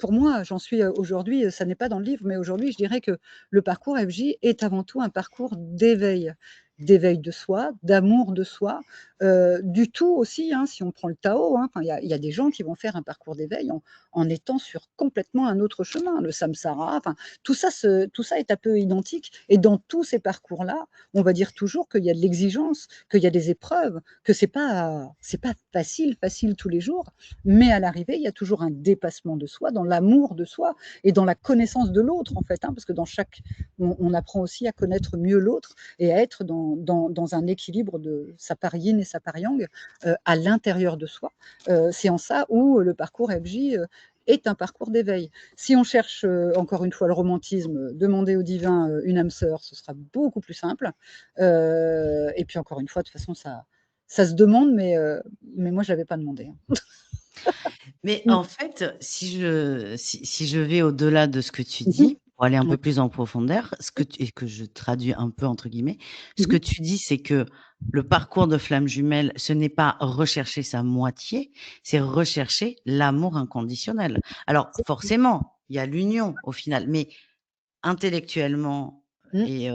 pour moi, j'en suis, aujourd'hui, ça n'est pas dans le livre, mais aujourd'hui, je dirais que le parcours FJ est avant tout un parcours d'éveil. D'éveil de soi, d'amour de soi, du tout aussi, hein, si on prend le Tao, hein, enfin, il y a des gens qui vont faire un parcours d'éveil en étant sur complètement un autre chemin, le samsara, enfin, tout ça est un peu identique et dans tous ces parcours-là, on va dire toujours qu'il y a de l'exigence, qu'il y a des épreuves, que c'est pas facile tous les jours, mais à l'arrivée, il y a toujours un dépassement de soi, dans l'amour de soi et dans la connaissance de l'autre, en fait, hein, parce que on apprend aussi à connaître mieux l'autre et à être dans un équilibre de sa part yin et sa part yang à l'intérieur de soi. C'est en ça où le parcours FJ est un parcours d'éveil. Si on cherche encore une fois le romantisme, demander au divin une âme sœur, ce sera beaucoup plus simple. Et puis encore une fois, de toute façon, ça se demande, mais moi, je l'avais pas demandé. Hein. Mais Mm. en fait, si je vais au-delà de ce que tu Mhm. dis, pour aller un Ouais. peu plus en profondeur, et que je traduis un peu entre guillemets, ce que Mhm. tu dis, c'est que le parcours de flamme jumelle, ce n'est pas rechercher sa moitié, c'est rechercher l'amour inconditionnel. Alors forcément, il y a l'union au final, mais intellectuellement Mm. et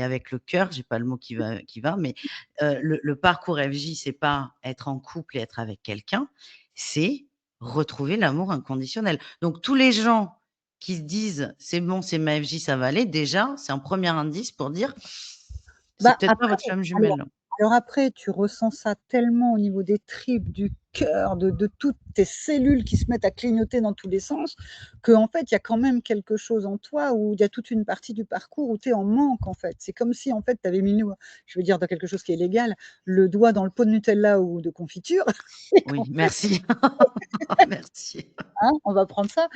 avec le cœur, j'ai pas le mot qui va, mais le parcours FJ, c'est pas être en couple et être avec quelqu'un, c'est retrouver l'amour inconditionnel. Donc tous les gens qui se disent: «C'est bon, c'est ma FJ, ça va aller», déjà, c'est un premier indice pour dire: «C'est Bah, peut-être pas après votre flamme alors jumelle». alors après, tu ressens ça tellement au niveau des tripes, du cœur, de toutes tes cellules qui se mettent à clignoter dans tous les sens, qu'en fait, il y a quand même quelque chose en toi où il y a toute une partie du parcours où tu es en manque, en fait. C'est comme si, en fait, tu avais mis le je veux dire dans quelque chose qui est légal, le doigt dans le pot de Nutella ou de confiture et qu'en Oui, fait, merci. Merci. hein, on va prendre ça,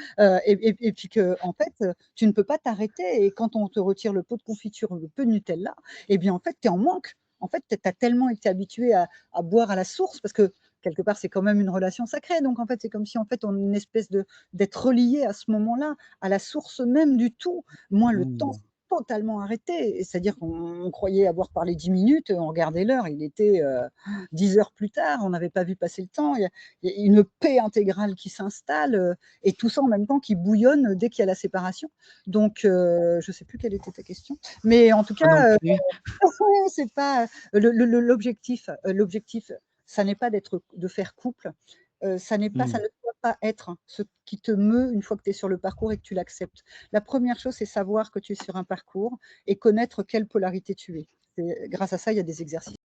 et puis qu'en fait, tu ne peux pas t'arrêter et quand on te retire le pot de confiture ou le peu de Nutella et bien, en fait, tu es en manque. En fait, tu as tellement été habitué à boire à la source parce que quelque part, c'est quand même une relation sacrée donc en fait, c'est comme si, en fait, on une espèce d'être relié à ce moment-là, à la source même du tout. Moi, le temps Mmh. s'est totalement arrêté et c'est-à-dire qu'on croyait avoir parlé 10 minutes, on regardait l'heure, il était, 10 heures plus tard, on n'avait pas vu passer le temps. Il y a une paix intégrale qui s'installe et tout ça en même temps qui bouillonne dès qu'il y a la séparation. Donc, je ne sais plus quelle était ta question, mais en tout Moi non cas, plus. c'est pas l'objectif, ça n'est pas de faire couple, ça Mmh. ne doit pas être ce qui te meut une fois que tu es sur le parcours et que tu l'acceptes. La première chose, c'est savoir que tu es sur un parcours et connaître quelle polarité tu es. Et grâce à ça, il y a des exercices.